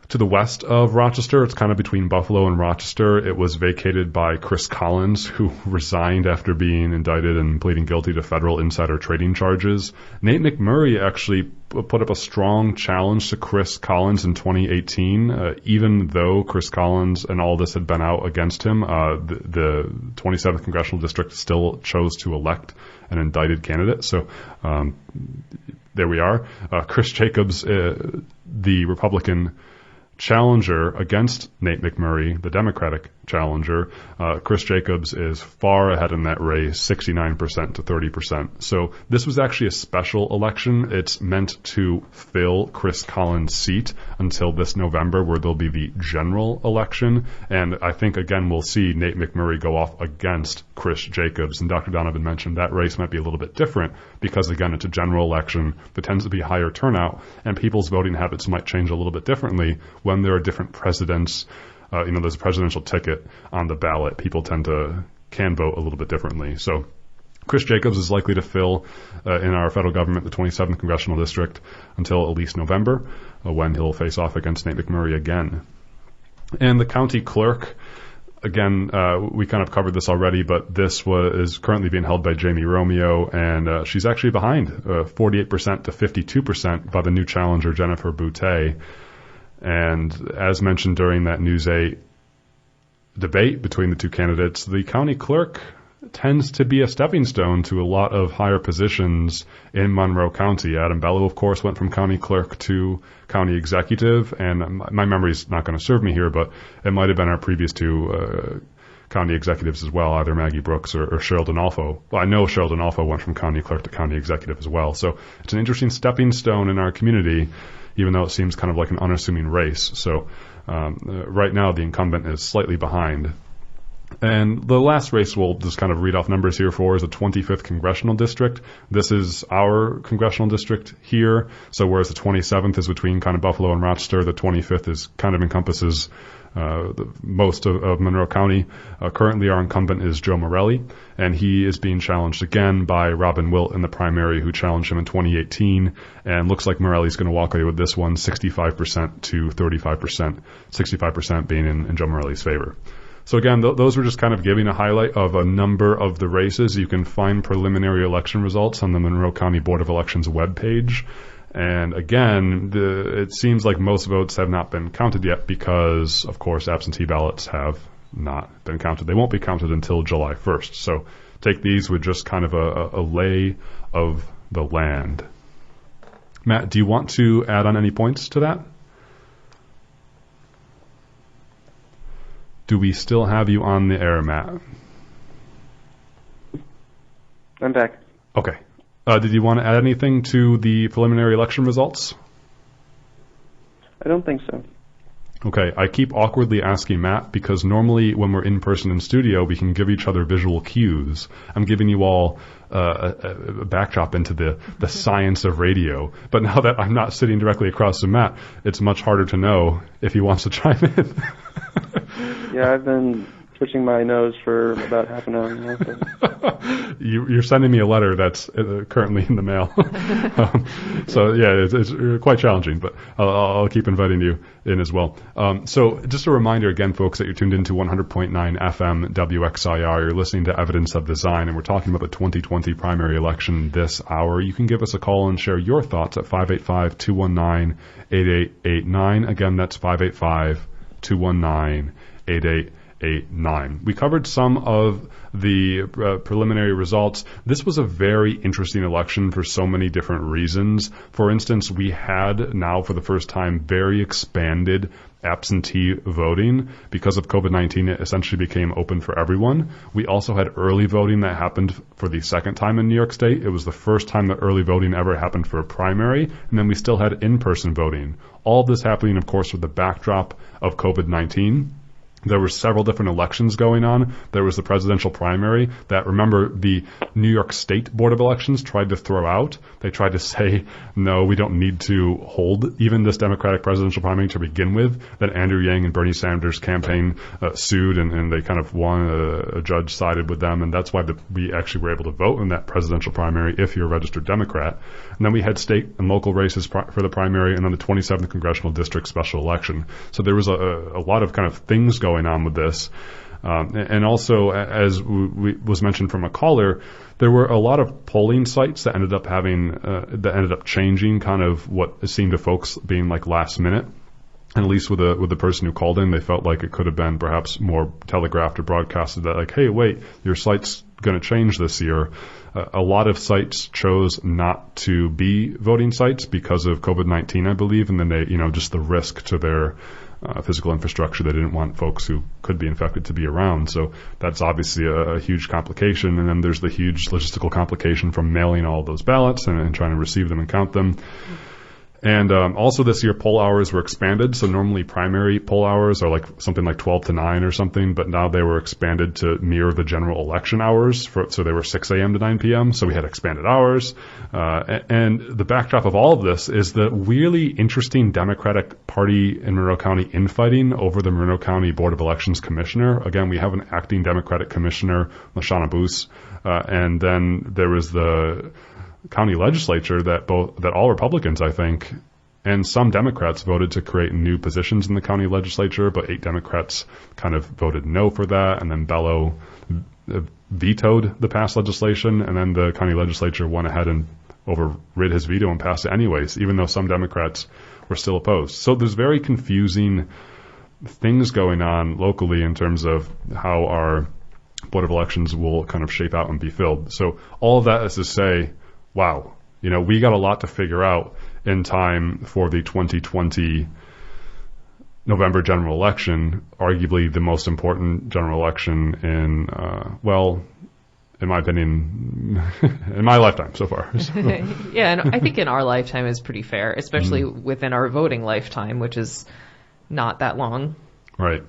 to the west of Rochester. It's kind of between Buffalo and Rochester. It was vacated by Chris Collins, who resigned after being indicted and pleading guilty to federal insider trading charges. Nate McMurray actually put up a strong challenge to Chris Collins in 2018, even though Chris Collins and all this had been out against him. The 27th Congressional District still chose to elect an indicted candidate. So there we are. Chris Jacobs, the Republican challenger against Nate McMurray, the Democratic challenger, Chris Jacobs is far ahead in that race, 69% to 30%. So this was actually a special election. It's meant to fill Chris Collins' seat until this November, where there'll be the general election. And I think, again, we'll see Nate McMurray go off against Chris Jacobs. And Dr. Donovan mentioned that race might be a little bit different because, again, it's a general election. There tends to be higher turnout, and people's voting habits might change a little bit differently when there are different presidents. There's a presidential ticket on the ballot. People can vote a little bit differently. So Chris Jacobs is likely to fill in our federal government the 27th Congressional District until at least November, when he'll face off against Nate McMurray again. And the county clerk, again, we kind of covered this already, but this is currently being held by Jamie Romeo, and she's actually behind 48% to 52% by the new challenger, Jennifer Boutte. And as mentioned during that News 8 debate between the two candidates, the county clerk tends to be a stepping stone to a lot of higher positions in Monroe County. Adam Bellew, of course, went from county clerk to county executive, and my memory's not going to serve me here, but it might have been our previous two county executives as well, either Maggie Brooks or Cheryl Donalfo. Well, I know Cheryl Donalfo went from county clerk to county executive as well. So it's an interesting stepping stone in our community, even though it seems kind of like an unassuming race. So right now the incumbent is slightly behind. And the last race we'll just kind of read off numbers here for is the 25th Congressional District. This is our congressional district here. So whereas the 27th is between kind of Buffalo and Rochester, the 25th is kind of encompasses most of Monroe County. Currently our incumbent is Joe Morelli, and he is being challenged again by Robin Wilt in the primary, who challenged him in 2018, and looks like Morelli's going to walk away with this one 65% to 35%, 65% being in Joe Morelli's favor. So again, those were just kind of giving a highlight of a number of the races. You can find preliminary election results on the Monroe County Board of Elections webpage. And again, it seems like most votes have not been counted yet because, of course, absentee ballots have not been counted. They won't be counted until July 1st. So take these with just kind of a lay of the land. Matt, do you want to add on any points to that? Do we still have you on the air, Matt? I'm back. Okay. Did you want to add anything to the preliminary election results? I don't think so. Okay, I keep awkwardly asking Matt because normally when we're in person in studio, we can give each other visual cues. I'm giving you all a backdrop into the science of radio. But now that I'm not sitting directly across from Matt, it's much harder to know if he wants to chime in. Yeah, I've been twitching my nose for about half an hour now. So. You're sending me a letter that's currently in the mail. So yeah, it's quite challenging, but I'll keep inviting you in as well. So just a reminder again, folks, that you're tuned into 100.9 FM WXIR. You're listening to Evidence of Design, and we're talking about the 2020 primary election this hour. You can give us a call and share your thoughts at 585-219-8889. Again, that's 585-219-8889. We covered some of the preliminary results. This was a very interesting election for so many different reasons. For instance, we had now for the first time very expanded absentee voting. Because of COVID-19, it essentially became open for everyone. We also had early voting that happened for the second time in New York State. It was the first time that early voting ever happened for a primary. And then we still had in-person voting. All of this happening, of course, with the backdrop of COVID-19. There were several different elections going on. There was the presidential primary that, remember, the New York State Board of Elections tried to throw out. They tried to say, no, we don't need to hold even this Democratic presidential primary to begin with. Then Andrew Yang and Bernie Sanders' campaign sued, and they kind of won. A judge sided with them, and that's why we actually were able to vote in that presidential primary if you're a registered Democrat. And then we had state and local races for the primary, and then the 27th Congressional District special election. So there was a lot of kind of things going on with this. And also, as was mentioned from a caller, there were a lot of polling sites that ended up changing kind of what seemed to folks being like last minute. And at least with the person who called in, they felt like it could have been perhaps more telegraphed or broadcasted that, like, hey, wait, your site's going to change this year. A lot of sites chose not to be voting sites because of COVID-19, I believe, and then they, just the risk to their physical infrastructure. They didn't want folks who could be infected to be around. So that's obviously a huge complication. And then there's the huge logistical complication from mailing all those ballots and trying to receive them and count them. And also this year, poll hours were expanded. So normally primary poll hours are like something like 12 to 9 or something, but now they were expanded to mirror the general election hours. So they were 6 a.m. to 9 p.m. So we had expanded hours. And the backdrop of all of this is the really interesting Democratic Party in Monroe County infighting over the Monroe County Board of Elections commissioner. Again, we have an acting Democratic commissioner, LaShawna Boose, and then there was the county legislature that all Republicans, I think, and some Democrats voted to create new positions in the county legislature, but 8 Democrats kind of voted no for that, and then Bello vetoed the past legislation, and then the county legislature went ahead and overrid his veto and passed it anyways, even though some Democrats were still opposed. So there's very confusing things going on locally in terms of how our Board of Elections will kind of shape out and be filled. So all of that is to say, wow, we got a lot to figure out in time for the 2020 November general election, arguably the most important general election in my opinion, in my lifetime so far. So. Yeah, and I think in our lifetime is pretty fair, especially within our voting lifetime, which is not that long. Right.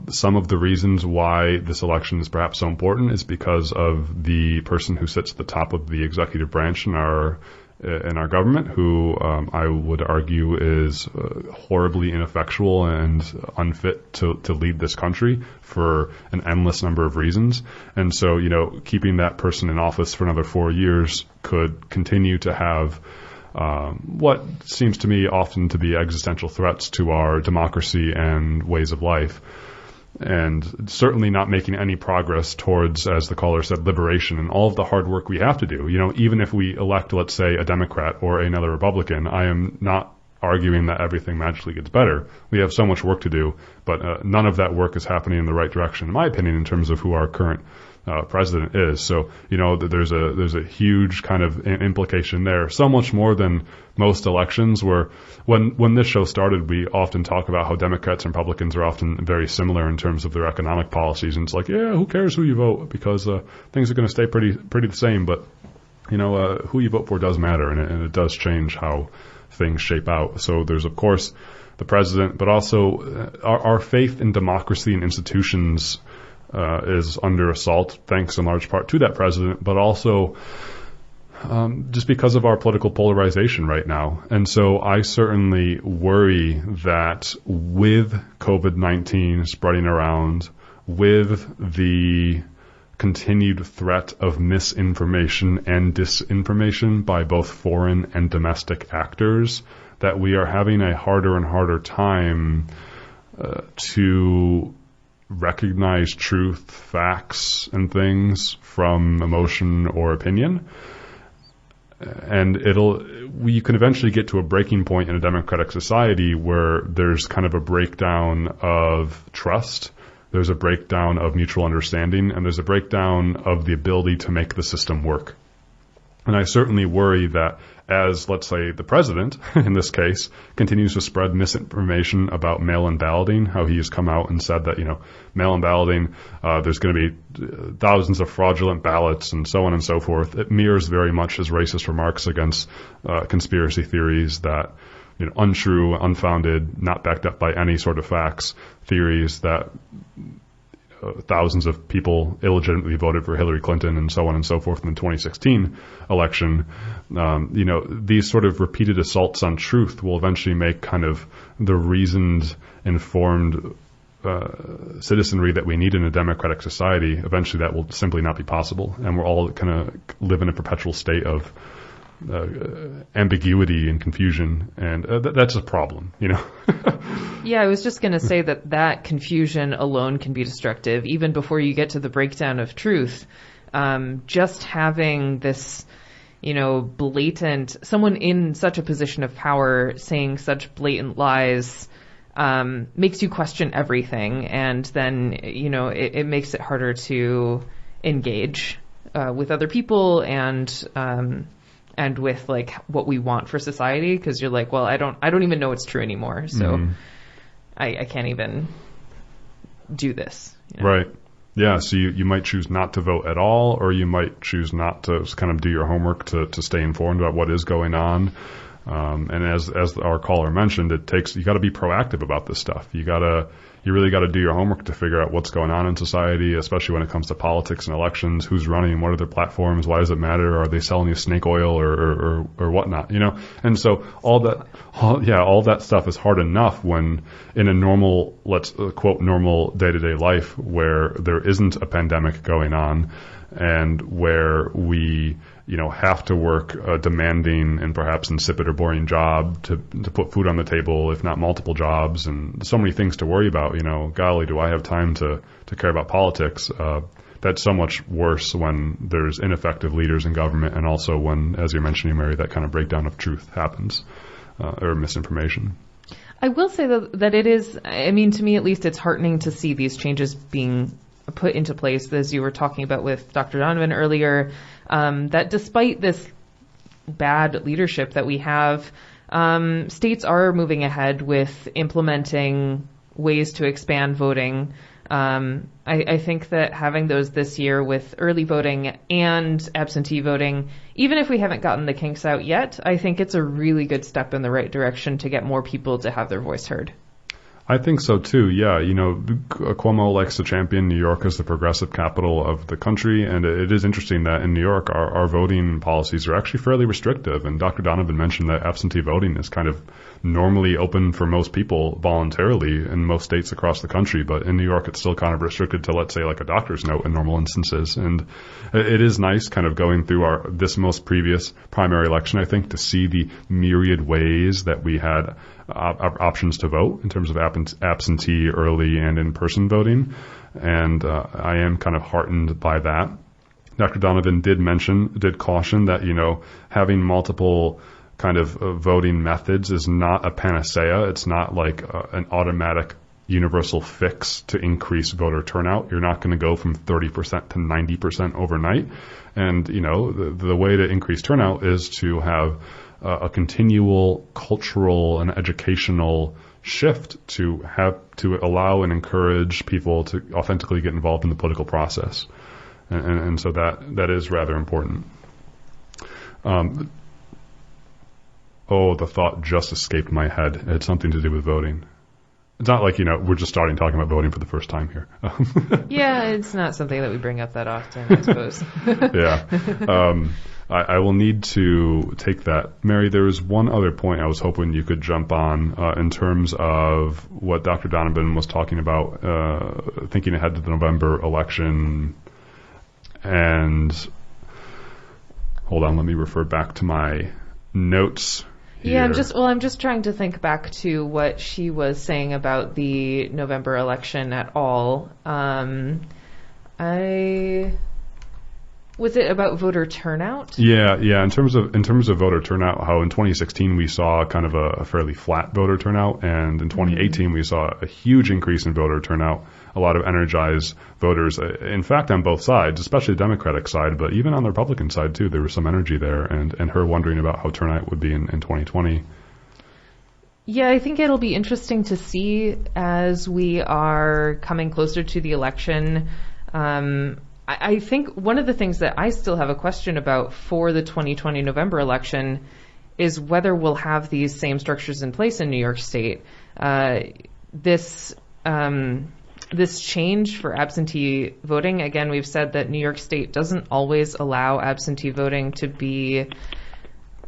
Some of the reasons why this election is perhaps so important is because of the person who sits at the top of the executive branch in our government, who I would argue is horribly ineffectual and unfit to lead this country for an endless number of reasons. And so, keeping that person in office for another 4 years could continue to have what seems to me often to be existential threats to our democracy and ways of life, and certainly not making any progress towards, as the caller said, liberation and all of the hard work we have to do. Even if we elect, let's say, a Democrat or another Republican, I am not arguing that everything magically gets better. We have so much work to do, but none of that work is happening in the right direction, in my opinion, in terms of who our current president is. So, there's a huge kind of implication there, so much more than most elections, where when this show started, we often talk about how Democrats and Republicans are often very similar in terms of their economic policies. And it's like, yeah, who cares who you vote, because things are going to stay pretty the same. But, who you vote for does matter, and it does change how things shape out. So there's, of course, the president, but also our faith in democracy and institutions is under assault, thanks in large part to that president, but also just because of our political polarization right now. And so I certainly worry that with COVID-19 spreading around, with the continued threat of misinformation and disinformation by both foreign and domestic actors, that we are having a harder and harder time to recognize truth, facts, and things from emotion or opinion. And you can eventually get to a breaking point in a democratic society where there's kind of a breakdown of trust, there's a breakdown of mutual understanding, and there's a breakdown of the ability to make the system work. And I certainly worry that as, let's say, the president, in this case, continues to spread misinformation about mail-in balloting, how he has come out and said that, mail-in balloting, there's going to be thousands of fraudulent ballots and so on and so forth. It mirrors very much his racist remarks against conspiracy theories that untrue, unfounded, not backed up by any sort of facts, theories that thousands of people illegitimately voted for Hillary Clinton and so on and so forth in the 2016 election. These sort of repeated assaults on truth will eventually make kind of the reasoned, informed citizenry that we need in a democratic society. Eventually that will simply not be possible. And we're all kind of live in a perpetual state of ambiguity and confusion, and that's a problem, Yeah, I was just going to say that confusion alone can be destructive, even before you get to the breakdown of truth. Just having this, blatant, someone in such a position of power saying such blatant lies makes you question everything, and then, it makes it harder to engage with other people and with like what we want for society, because you're like, well, I don't even know it's true anymore, so I can't even do this. Right. Yeah. So you might choose not to vote at all, or you might choose not to kind of do your homework to stay informed about what is going on. And as our caller mentioned, you got to be proactive about this stuff. You really got to do your homework to figure out what's going on in society, especially when it comes to politics and elections. Who's running? What are their platforms? Why does it matter? Are they selling you snake oil or whatnot? And so all that stuff is hard enough when in a normal, let's quote, normal day-to-day life where there isn't a pandemic going on and where we have to work a demanding and perhaps insipid or boring job to put food on the table, if not multiple jobs, and so many things to worry about. Golly, do I have time to care about politics? That's so much worse when there's ineffective leaders in government, and also when, as you're mentioning, Mary, that kind of breakdown of truth happens, or misinformation. I will say that it is, to me at least, it's heartening to see these changes being put into place, as you were talking about with Dr. Donovan earlier, that despite this bad leadership that we have, states are moving ahead with implementing ways to expand voting. I think that having those this year with early voting and absentee voting, even if we haven't gotten the kinks out yet, I think it's a really good step in the right direction to get more people to have their voice heard. I think so too. Yeah, Cuomo likes to champion New York as the progressive capital of the country, and it is interesting that in New York our voting policies are actually fairly restrictive. And Dr. Donovan mentioned that absentee voting is kind of normally open for most people voluntarily in most states across the country, but in New York it's still kind of restricted to, let's say, like a doctor's note in normal instances. And it is nice kind of going through this most previous primary election, I think, to see the myriad ways that we had options to vote in terms of absentee, early, and in-person voting. And I am kind of heartened by that. Dr. Donovan did caution that, having multiple kind of voting methods is not a panacea. It's not like an automatic universal fix to increase voter turnout. You're not going to go from 30% to 90% overnight. And, the way to increase turnout is to have a continual cultural and educational shift to allow and encourage people to authentically get involved in the political process, and so that is rather important. The thought just escaped my head. It had something to do with voting. It's not like we're just starting talking about voting for the first time here. Yeah, it's not something that we bring up that often, I suppose. Yeah. I will need to take that. Mary, there was one other point I was hoping you could jump on in terms of what Dr. Donovan was talking about, thinking ahead to the November election. And hold on, let me refer back to my notes here. Yeah, I'm just trying to think back to what she was saying about the November election at all. Was it about voter turnout? Yeah. In terms of voter turnout, how in 2016 we saw kind of a fairly flat voter turnout, and in 2018 we saw a huge increase in voter turnout. A lot of energized voters, in fact, on both sides, especially the Democratic side, but even on the Republican side too, there was some energy there, and her wondering about how turnout would be in 2020. Yeah, I think it'll be interesting to see as we are coming closer to the election. I think one of the things that I still have a question about for the 2020 November election is whether we'll have these same structures in place in New York State. This change for absentee voting, again, we've said that New York State doesn't always allow absentee voting to be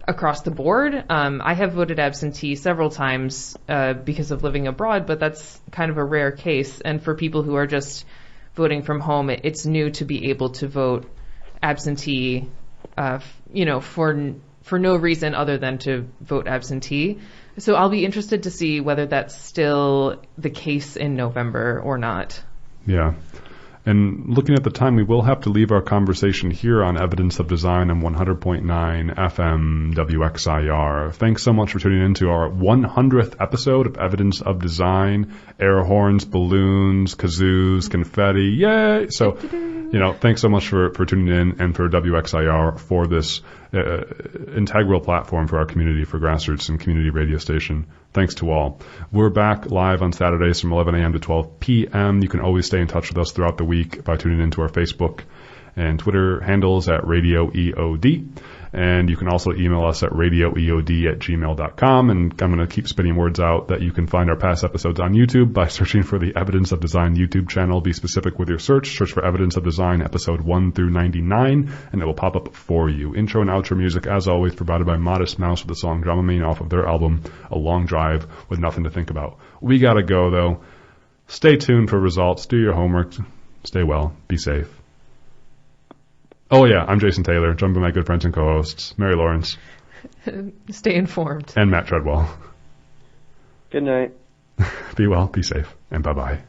across the board. I have voted absentee several times because of living abroad, but that's kind of a rare case. And for people who are just voting from home, it's new to be able to vote absentee, for no reason other than to vote absentee. So I'll be interested to see whether that's still the case in November or not. Yeah. And looking at the time, we will have to leave our conversation here on Evidence of Design on 100.9 FM WXIR. Thanks so much for tuning in to our 100th episode of Evidence of Design. Air horns, balloons, kazoos, confetti. Yay! So, thanks so much for tuning in and for WXIR for this integral platform for our community, for grassroots and community radio station. Thanks to all. We're back live on Saturdays from 11 a.m. to 12 p.m. You can always stay in touch with us throughout the week by tuning into our Facebook and Twitter handles at Radio EOD. And you can also email us at radioeod@gmail.com. And I'm going to keep spitting words out that you can find our past episodes on YouTube by searching for the Evidence of Design YouTube channel. Be specific with your search. Search for Evidence of Design episode 1 through 99, and it will pop up for you. Intro and outro music, as always, provided by Modest Mouse with the song Dramamine off of their album A Long Drive with Nothing to Think About. We got to go, though. Stay tuned for results. Do your homework. Stay well. Be safe. Oh, yeah, I'm Jason Taylor, joined by my good friends and co-hosts, Mary Lawrence. Stay informed. And Matt Treadwell. Good night. Be well, be safe, and bye-bye.